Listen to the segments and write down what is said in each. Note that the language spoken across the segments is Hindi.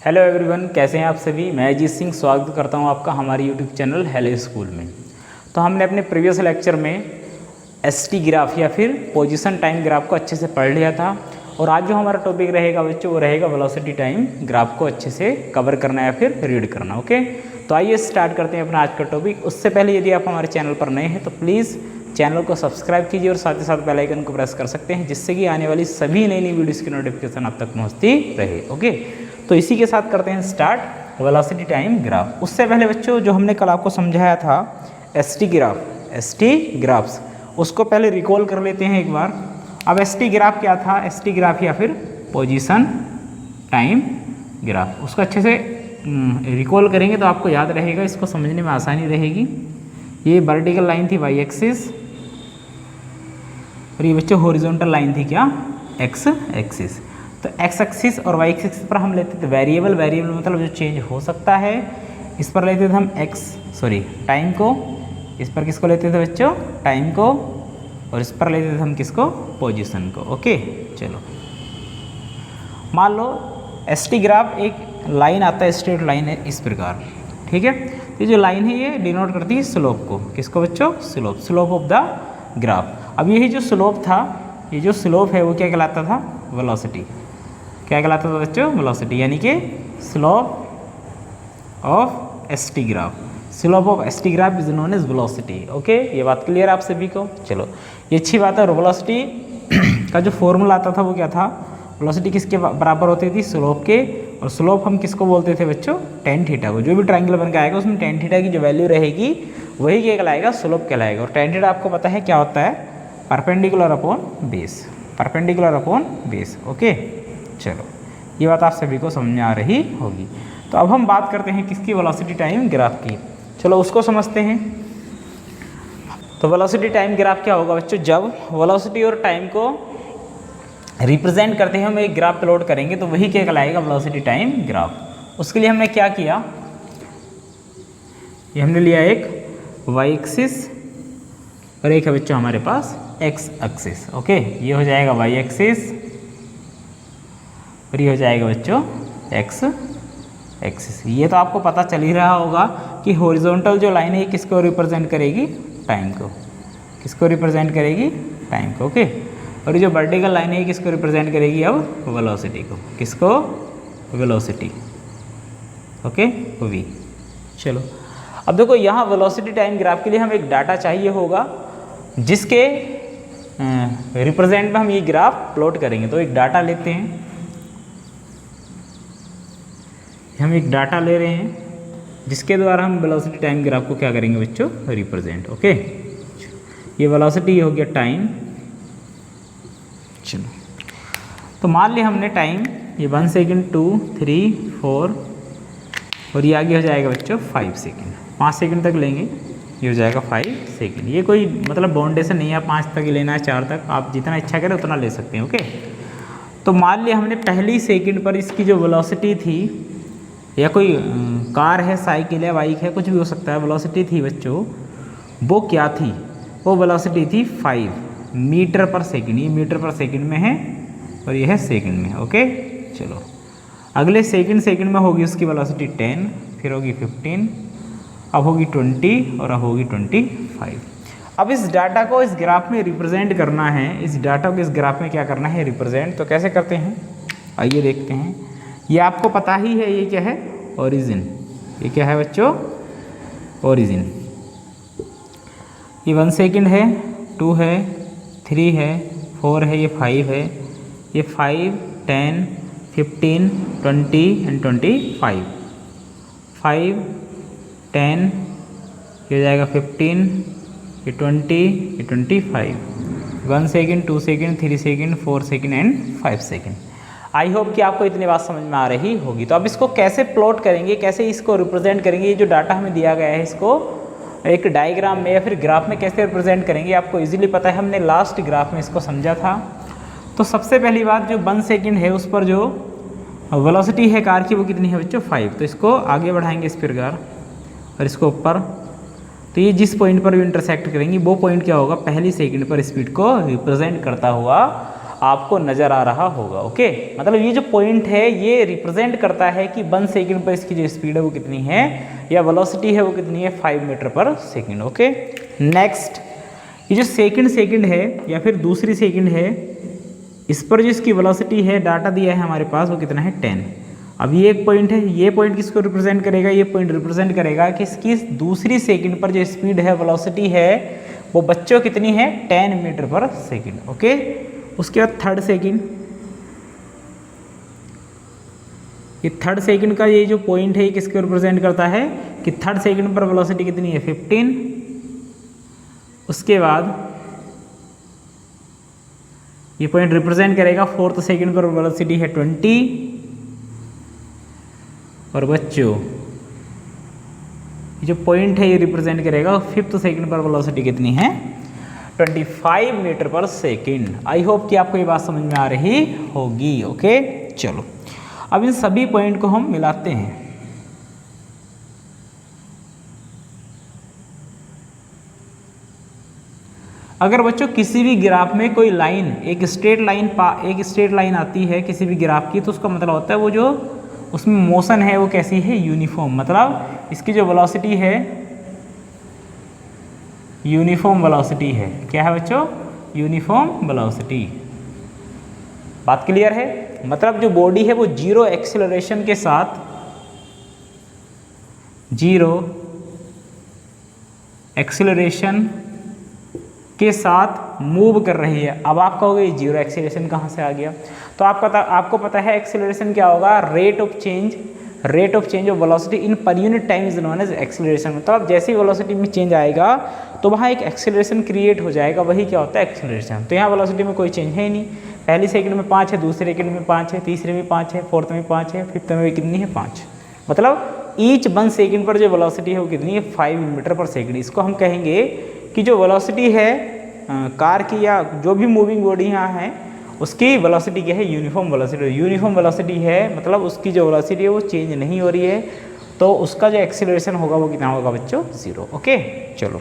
हेलो एवरीवन, कैसे हैं आप सभी। मैं अजीत सिंह स्वागत करता हूं आपका हमारे यूट्यूब चैनल हेलो स्कूल में। तो हमने अपने प्रीवियस लेक्चर में एसटी ग्राफ या फिर पोजीशन टाइम ग्राफ को अच्छे से पढ़ लिया था और आज जो हमारा टॉपिक रहेगा बच्चों वो रहेगा वेलोसिटी टाइम ग्राफ को अच्छे से कवर करना या फिर रीड करना। ओके, तो आइए स्टार्ट करते हैं अपना आज का टॉपिक। उससे पहले यदि आप हमारे चैनल पर नए हैं तो प्लीज़ चैनल को सब्सक्राइब कीजिए और साथ ही साथ बेल आइकन को प्रेस कर सकते हैं, जिससे कि आने वाली सभी नई वीडियोस की नोटिफिकेशन आप तक पहुंचती रहे। ओके, तो इसी के साथ करते हैं स्टार्ट वेलोसिटी टाइम ग्राफ। उससे पहले बच्चों जो हमने कल आपको समझाया था एसटी ग्राफ्स, उसको पहले रिकॉल कर लेते हैं एक बार। अब एसटी ग्राफ क्या था? एसटी ग्राफ या फिर पोजीशन टाइम ग्राफ, उसको अच्छे से रिकॉल करेंगे तो आपको याद रहेगा, इसको समझने में आसानी रहेगी। ये वर्टिकल लाइन थी वाई एक्सिस और ये बच्चों हॉरिजॉन्टल लाइन थी क्या? X axis. तो एक्स एक्सिस और वाई एक्सिस पर हम लेते थे वेरिएबल मतलब जो चेंज हो सकता है। इस पर लेते थे हम टाइम को। इस पर किसको लेते थे बच्चों? टाइम को। और इस पर लेते थे हम किसको? पोजीशन को। ओके, चलो मान लो एसटी ग्राफ एक लाइन आता है, स्ट्रेट लाइन है इस प्रकार, ठीक है। तो जो लाइन है ये डिनोट करती है स्लोप को। किसको बच्चों? Slope of the graph. अब यही जो स्लोप था, ये जो स्लोप है वो क्या कहलाता था? वेलोसिटी। क्या कहलाता था बच्चों? वेलोसिटी, यानी कि slope of ST graph. Slope of ST graph is known as velocity. Okay, ये बात क्लियर आप सभी को? चलो, ये अच्छी बात है। और वेलोसिटी का जो फॉर्मूला आता था वो क्या था? वेलोसिटी किसके बराबर होती थी? स्लोप के। और स्लोप हम किसको बोलते थे बच्चों? टेन थीटा को। जो भी ट्रायंगल बन के आएगा उसमें टेन थीटा की जो वैल्यू रहेगी वही क्या कहलाएगा? स्लोप कहलाएगा। और टेन थीटा आपको पता है क्या होता है? Perpendicular upon base. Perpendicular upon base. Okay, चलो ये बात आप सभी को समझ में आ रही होगी। तो अब हम बात करते हैं किसकी? वेलोसिटी टाइम ग्राफ की। चलो उसको समझते हैं। तो वेलोसिटी टाइम ग्राफ क्या होगा बच्चों? जब वेलोसिटी और टाइम को रिप्रेजेंट करते हैं हम एक ग्राफ प्लॉट करेंगे तो वही क्या कहलाएगा? Velocity time graph. उसके लिए हमने क्या किया? ये हमने लिया एक वाई एक्सिस और एक है बच्चों हमारे पास एक्स एक्सिस। ओके, ये हो जाएगा वाई एक्सिस और ये हो जाएगा बच्चों एक्स एक्सिस। ये तो आपको पता चल ही रहा होगा कि हॉरिजॉन्टल जो लाइन है ये किसको रिप्रेजेंट करेगी? टाइम को। किसको रिप्रेजेंट करेगी? टाइम को। ओके, और ये जो वर्टिकल लाइन है ये किसको रिप्रेजेंट करेगी? अब वेलोसिटी को। किसको? वेलोसिटी। Okay, we. चलो अब देखो, यहाँ वेलोसिटी टाइम ग्राफ के लिए हम एक डाटा चाहिए होगा जिसके रिप्रेजेंट में हम ये ग्राफ प्लॉट करेंगे। तो एक डाटा लेते हैं, हम एक डाटा ले रहे हैं जिसके द्वारा हम वेलोसिटी टाइम ग्राफ को क्या करेंगे बच्चों? रिप्रेजेंट। ओके, ये वेलोसिटी हो गया टाइम। चलो, तो मान लिया हमने टाइम ये 1 सेकेंड, 2, 3, 4 और ये आगे हो जाएगा बच्चों 5 सेकेंड। 5 सेकेंड तक लेंगे, ये हो जाएगा 5 सेकेंड। ये कोई मतलब बाउंडेशन नहीं है, 5 तक ही लेना है, 4 तक, आप जितना इच्छा करें उतना ले सकते हैं। ओके, तो मान लिया हमने पहली सेकेंड पर इसकी जो वेलोसिटी थी, या कोई कार है, साइकिल है, बाइक है, कुछ भी हो सकता है, वेलोसिटी थी बच्चों, वो क्या थी? वो वेलोसिटी थी 5 मीटर पर सेकेंड। ये मीटर पर सेकेंड में है और ये है सेकेंड में। ओके, चलो अगले सेकेंड में होगी उसकी वेलोसिटी 10, फिर होगी 15, अब होगी 20 और अब होगी 25। अब इस डाटा को इस ग्राफ में रिप्रेजेंट करना है। इस डाटा को इस ग्राफ में क्या करना है? रिप्रेजेंट। तो कैसे करते हैं आइए देखते हैं। ये आपको पता ही है, ये क्या है? ओरिजिन। ये क्या है बच्चों? ओरिजिन। ये 1 सेकेंड है, 2 है, 3 है, 4 है, ये 5 है, ये 5, 10, 15, 20 एंड 25। 5, 10, ये हो जाएगा 15, ये 20, ये 25। 1 second, 2 second, 3 second, 4 second and 5 second. I hope कि आपको इतनी बात समझ में आ रही होगी। तो अब इसको कैसे प्लॉट करेंगे, कैसे इसको रिप्रेजेंट करेंगे? ये जो डाटा हमें दिया गया है इसको एक डायग्राम में या फिर ग्राफ में कैसे रिप्रेजेंट करेंगे आपको इजीली पता है, हमने लास्ट ग्राफ में इसको समझा था। तो सबसे पहली बात, जो 1 सेकेंड है उस पर जो वेलोसिटी है कार की वो कितनी है बच्चों? 5। तो इसको आगे बढ़ाएंगे इस प्रकार और इसको ऊपर। तो ये जिस पॉइंट पर भी इंटरसेक्ट करेंगी वो पॉइंट क्या होगा? पहली सेकंड पर स्पीड को रिप्रेजेंट करता हुआ आपको नज़र आ रहा होगा। ओके, मतलब ये जो पॉइंट है ये रिप्रेजेंट करता है कि 1 सेकंड पर इसकी जो स्पीड है वो कितनी है, या वेलोसिटी है वो कितनी है, 5 मीटर पर सेकंड। ओके, नेक्स्ट ये जो सेकंड है या फिर दूसरी सेकंड है, इस पर जो इसकी वेलोसिटी है डाटा दिया है हमारे पास वो कितना है 10। अब ये एक पॉइंट है, ये पॉइंट किसको रिप्रेजेंट करेगा, ये पॉइंट रिप्रेजेंट करेगा कि इसकी दूसरी सेकंड पर जो स्पीड है, वेलोसिटी है, वो बच्चों कितनी है 10 मीटर पर सेकंड। ओके, उसके बाद थर्ड सेकंड, ये थर्ड सेकंड का ये जो पॉइंट है ये किसको रिप्रेजेंट करता है कि थर्ड सेकंड पर वेलोसिटी कितनी है 15। उसके बाद ये पॉइंट रिप्रेजेंट करेगा फोर्थ सेकंड पर वेलोसिटी है 20। और बच्चों ये जो पॉइंट है ये रिप्रेजेंट करेगा फिफ्थ सेकंड पर वेलोसिटी कितनी है 25 मीटर पर सेकंड। आई होप कि आपको ये बात समझ में आ रही होगी। ओके, चलो अब इन सभी पॉइंट को हम मिलाते हैं। अगर बच्चों किसी भी ग्राफ में कोई लाइन, एक स्ट्रेट लाइन आती है किसी भी ग्राफ की, तो उसका मतलब होता है वो जो उसमें मोशन है वो कैसी है, यूनिफॉर्म। मतलब इसकी जो वेलोसिटी है यूनिफॉर्म वेलोसिटी है। क्या है बच्चों, यूनिफॉर्म वेलोसिटी। बात क्लियर है? मतलब जो बॉडी है वो जीरो एक्सेलरेशन के साथ, जीरो एक्सेलरेशन के साथ मूव कर रही है। अब आप कहोगे जीरो एक्सेलरेशन कहाँ से आ गया, तो आपको पता है एक्सेलरेशन क्या होगा, rate of change of velocity in per unit time is known as acceleration. मतलब जैसे ही वेलोसिटी में चेंज आएगा तो वहाँ एक एक्सेलरेशन क्रिएट हो जाएगा, वही क्या होता है एक्सेलरेशन। तो यहाँ वेलोसिटी में कोई चेंज है ही नहीं। पहली सेकंड में 5 है, दूसरे सेकंड में 5 है, तीसरे में 5 है, फोर्थ में 5 है, फिफ्थ में कितनी है 5। मतलब ईच 1 सेकंड पर जो वेलोसिटी है वो कितनी है 5 मीटर पर सेकंड। इसको हम कहेंगे कि जो वेलोसिटी है कार की या जो भी मूविंग बॉडी यहाँ है उसकी वेलोसिटी क्या है, यूनिफॉर्म वेलोसिटी। यूनिफॉर्म वेलोसिटी है मतलब उसकी जो वेलोसिटी है वो चेंज नहीं हो रही है, तो उसका जो एक्सीलरेशन होगा वो कितना होगा बच्चों, 0। ओके, चलो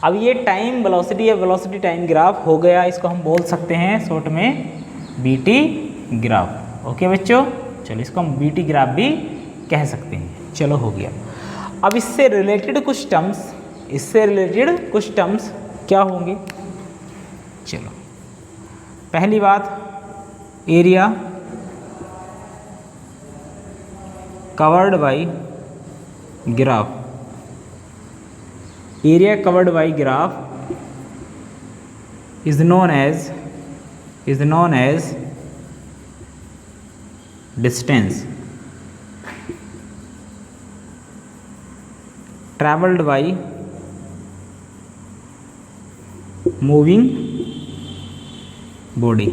अब ये टाइम वेलोसिटी या वेलोसिटी टाइम ग्राफ हो गया। इसको हम बोल सकते हैं शॉर्ट में बीटी ग्राफ। ओके बच्चों, चलो इसको हम बीटी ग्राफ भी कह सकते हैं। चलो हो गया। अब इससे रिलेटेड कुछ टर्म्स क्या होंगे। चलो पहली बात, area covered by graph. Area covered by graph is known as distance travelled by moving body.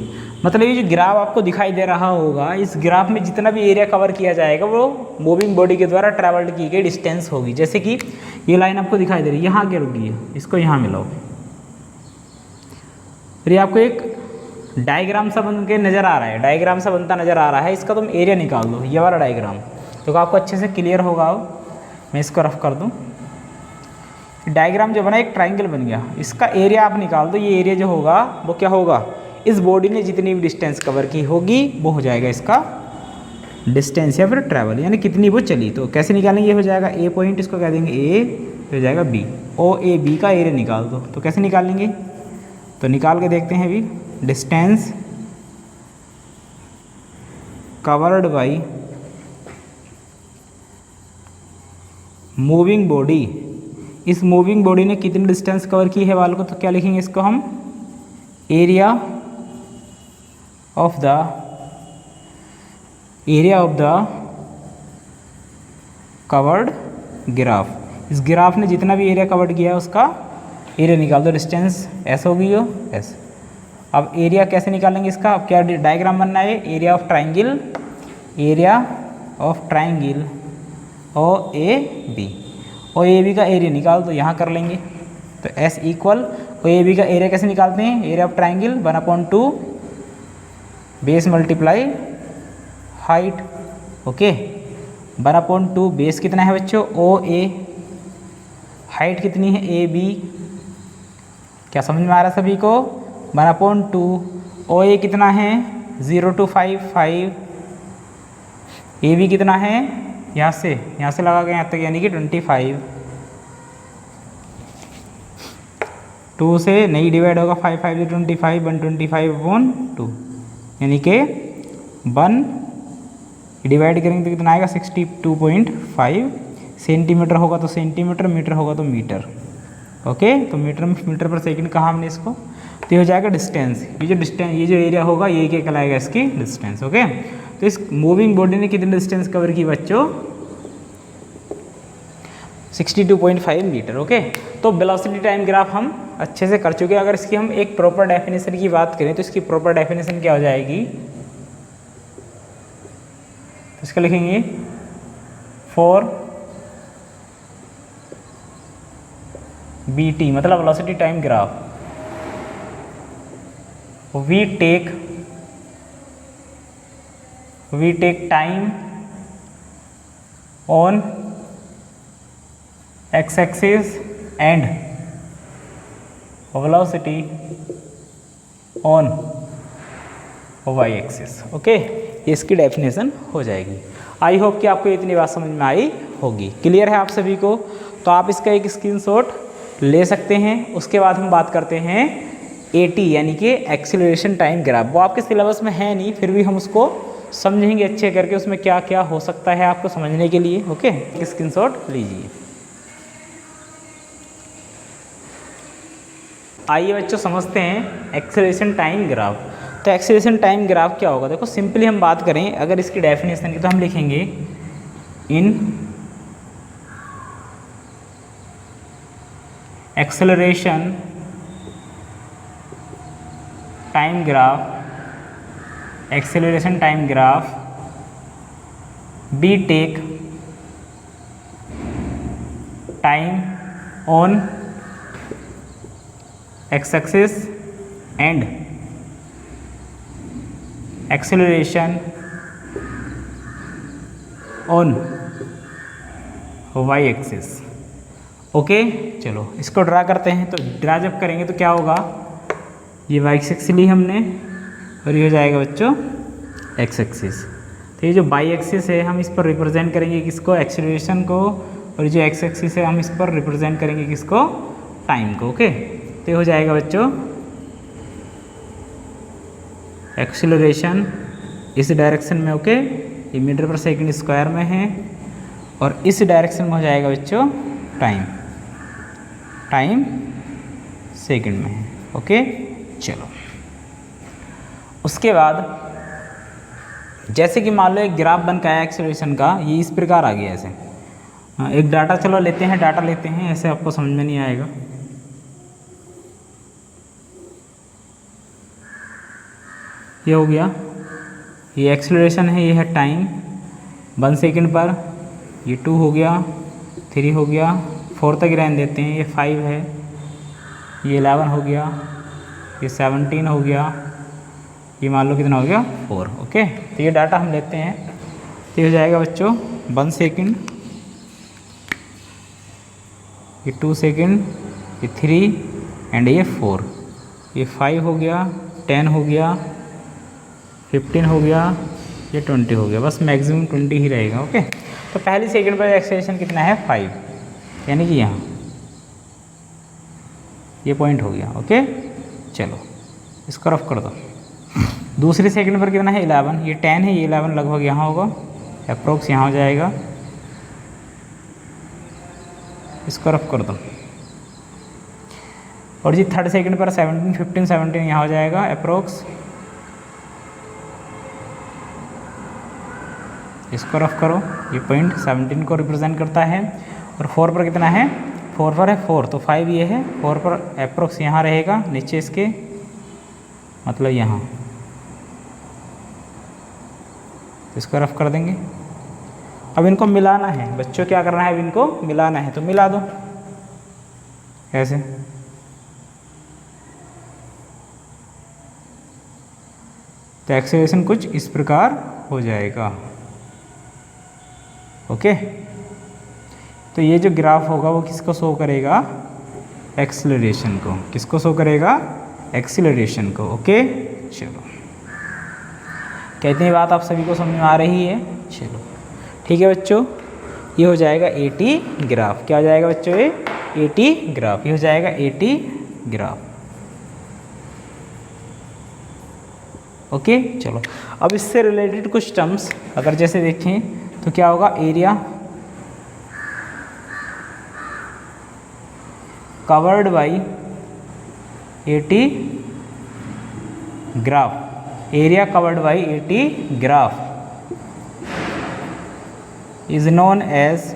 मतलब ये जो ग्राफ आपको दिखाई दे रहा होगा, इस ग्राफ में जितना भी एरिया कवर किया जाएगा वो मूविंग बॉडी के द्वारा ट्रैवल्ड की गई डिस्टेंस होगी। जैसे कि ये लाइन आपको दिखाई दे रही है, यहाँ आके रुक गई है, इसको यहाँ मिलाओ, फिर ये आपको एक डायग्राम सा बन के नज़र आ रहा है, डायग्राम सा बनता नज़र आ रहा है। इसका तुम एरिया निकाल दो, ये वाला डायग्राम, तो आपको अच्छे से क्लियर होगा। अब मैं इसको रफ कर दूँ। डायग्राम जो बना एक ट्राइंगल बन गया, इसका एरिया आप निकाल दो। ये एरिया जो होगा वो क्या होगा, इस बॉडी ने जितनी भी डिस्टेंस कवर की होगी वो हो जाएगा इसका डिस्टेंस या फिर ट्रैवल, यानी कितनी वो चली। तो कैसे निकालेंगे, ये हो जाएगा ए पॉइंट, इसको कह देंगे ए, हो जाएगा बी, ओ ए बी का एरिया निकाल दो। तो कैसे निकालेंगे, तो निकाल के देखते हैं अभी। Distance covered by moving body, इस मूविंग बॉडी ने कितनी डिस्टेंस कवर की है वाल को, तो क्या लिखेंगे इसको हम, area of the covered graph. इस ग्राफ ने जितना भी एरिया कवर्ड किया है उसका एरिया निकाल दो। डिस्टेंस एस होगी जो एस। अब एरिया कैसे निकालेंगे इसका, अब क्या डायग्राम बनना है, area of triangle O A B. O A B का एरिया निकाल दो, यहाँ कर लेंगे। तो S equal O A B का एरिया कैसे निकालते हैं, area of triangle 1/2 base multiply height. Okay, 1/2 base कितना है बच्चों, ओ ए, हाइट कितनी है ए बी। क्या समझ में आ रहा है सभी को, 1/2 ओ ए कितना है 0 to 5 5, ए भी कितना है यहाँ से लगा के यहाँ तक यानी कि 25, 2 से नहीं डिवाइड होगा, 5 5 से 25, 125/2 यानी कि 1 डिवाइड करेंगे तो कितना आएगा 62.5 सेंटीमीटर होगा तो सेंटीमीटर, मीटर होगा तो मीटर। ओके, तो मीटर पर सेकंड कहा हमने इसको, तो ये हो जाएगा डिस्टेंस। ये जो एरिया होगा ये क्या कहलाएगा इसकी डिस्टेंस। ओके, तो इस मूविंग बॉडी ने कितनी डिस्टेंस कवर की बच्चों 62.5 मीटर। ओके, तो वेलोसिटी टाइम ग्राफ हम अच्छे से कर चुके हैं। अगर इसकी हम एक प्रॉपर डेफिनेशन की बात करें तो इसकी प्रॉपर डेफिनेशन क्या हो जाएगी, तो इसका लिखेंगे फॉर BT मतलब velocity time graph, we take time on x-axis and velocity on y-axis। Okay, ये इसकी डेफिनेशन हो जाएगी। आई होप कि आपको इतनी बात समझ में आई होगी। क्लियर है आप सभी को? तो आप इसका एक स्क्रीनशॉट ले सकते हैं। उसके बाद हम बात करते हैं AT यानी कि एक्सीलरेशन टाइम ग्राफ। वो आपके सिलेबस में है नहीं, फिर भी हम उसको समझेंगे अच्छे करके, उसमें क्या क्या हो सकता है आपको समझने के लिए। ओके, स्क्रीनशॉट लीजिए। आइए बच्चों समझते हैं एक्सीलरेशन टाइम ग्राफ। तो एक्सीलरेशन टाइम ग्राफ क्या होगा, देखो सिंपली हम बात करें अगर इसकी डेफिनेशन की तो हम लिखेंगे इन acceleration time graph, acceleration time graph we take time on x-axis and acceleration on y-axis। Okay, चलो इसको ड्रा करते हैं। तो ड्रा जब करेंगे तो क्या होगा, ये y-axis ली हमने और ये हो जाएगा बच्चों x-axis। तो ये जो y-axis है हम इस पर रिप्रेजेंट करेंगे किसको, एक्सीलरेशन को, और ये जो x-axis है हम इस पर रिप्रेजेंट करेंगे किसको, टाइम को। ओके, तो ये हो जाएगा बच्चों एक्सीलरेशन इस डायरेक्शन में। ओके, ये मीटर पर सेकंड स्क्वायर में है, और इस डायरेक्शन में हो जाएगा बच्चों टाइम सेकंड में है। ओके, चलो उसके बाद जैसे कि मान लो एक ग्राफ बन का है एक्सीलरेशन का, ये इस प्रकार आ गया ऐसे। एक डाटा चलो लेते हैं, डाटा लेते हैं, ऐसे आपको समझ में नहीं आएगा। ये हो गया, ये एक्सीलरेशन है, ये है टाइम 1 सेकंड पर, ये 2 हो गया, 3 हो गया, 4 तक रहने देते हैं, ये 5 है, ये 11 हो गया, ये 17 हो गया, ये मान लो कितना हो गया 4। ओके, तो ये डाटा हम लेते हैं। तो ये हो जाएगा बच्चों 1 सेकंड, ये 2 सेकंड, ये 3 एंड ये 4, ये 5 हो गया, 10 हो गया, 15 हो गया, ये 20 हो गया। बस मैक्सिमम 20 ही रहेगा। ओके, तो पहली सेकंड पर एक्सेलरेशन कितना है 5, यानी कि यहाँ ये पॉइंट हो गया। ओके, चलो इसको रफ कर दो। दूसरी सेकंड पर कितना है 11, ये 10 है, ये 11 लगभग यहाँ होगा, अप्रोक्स यहाँ हो जाएगा। इसको रफ कर दो। और जी थर्ड सेकंड पर 15 यहाँ हो जाएगा अप्रोक्स। इसको रफ करो, ये पॉइंट 17 को रिप्रेजेंट करता है। और 4 पर कितना है, 4 पर है 4, तो 5 ये है, 4 पर अप्रोक्स यहाँ रहेगा नीचे इसके, मतलब यहाँ। इसको रफ कर देंगे। अब इनको मिलाना है बच्चों, क्या करना है, अब इनको मिलाना है, तो मिला दो ऐसे। तो एक्सेलरेशन कुछ इस प्रकार हो जाएगा। ओके, तो ये जो ग्राफ होगा वो किसको शो करेगा, एक्सेलरेशन को। किसको शो करेगा, एक्सेलरेशन को। ओके, चलो, क्या इतनी बात आप सभी को समझ में आ रही है? चलो ठीक है बच्चों, ये हो जाएगा AT ग्राफ। क्या हो जाएगा बच्चों? ये AT ग्राफ, ये हो जाएगा AT ग्राफ। ओके चलो, अब इससे रिलेटेड कुछ टर्म्स अगर जैसे देखें तो क्या होगा? Area covered by AT graph, area covered by AT graph is known as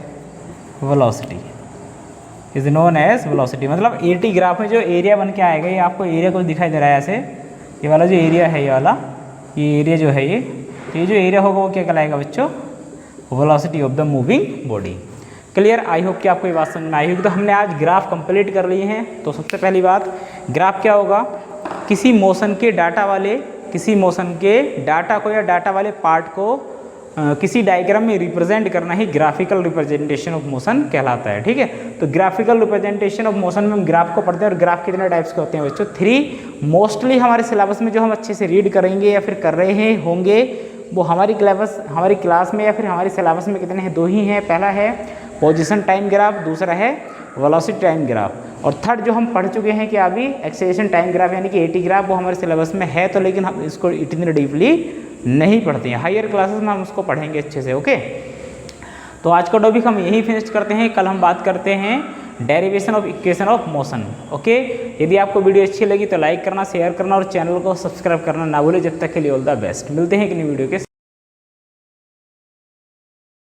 velocity, is known as velocity. मतलब AT ग्राफ में जो एरिया बन के आएगा, ये आपको एरिया कुछ दिखाई दे रहा है ऐसे, ये वाला जो एरिया है, ये वाला ये एरिया जो है ये, तो ये जो एरिया होगा वो क्या कहलाएगा बच्चों? Velocity of the moving body. Clear? I hope कि आपको ये बात समझ में आई होगी। तो हमने आज ग्राफ कंप्लीट कर लिए हैं। तो सबसे पहली बात, ग्राफ क्या होगा? किसी मोशन के डाटा वाले, किसी मोशन के डाटा को या डाटा वाले पार्ट को किसी डायग्राम में रिप्रेजेंट करना ही ग्राफिकल रिप्रेजेंटेशन ऑफ मोशन कहलाता है। ठीक है, तो ग्राफिकल रिप्रेजेंटेशन ऑफ मोशन में हम ग्राफ को पढ़ते हैं। और ग्राफ कितने टाइप्स के होते हैं बच्चों? 3। मोस्टली हमारे सिलेबस में जो हम अच्छे से रीड करेंगे या फिर कर रहे हैं होंगे, वो हमारी क्लास में या फिर हमारे सिलेबस में कितने हैं? 2 ही हैं। पहला है पोजीशन टाइम ग्राफ, दूसरा है वेलोसिटी टाइम ग्राफ, और थर्ड जो हम पढ़ चुके हैं कि अभी एक्सेलरेशन टाइम ग्राफ यानी कि AT ग्राफ, वो हमारे सिलेबस में है तो, लेकिन हम इसको इतनी डीपली नहीं पढ़ते हैं। हायर क्लासेस में हम उसको पढ़ेंगे अच्छे से। ओके, तो आज का टॉपिक हम यही फिनिश करते हैं। कल हम बात करते हैं derivation of equation of motion. Okay, यदि आपको वीडियो अच्छी लगी तो लाइक करना, शेयर करना और चैनल को सब्सक्राइब करना ना भूलें। जब तक के लिए ऑल द बेस्ट। मिलते हैं एक नई वीडियो के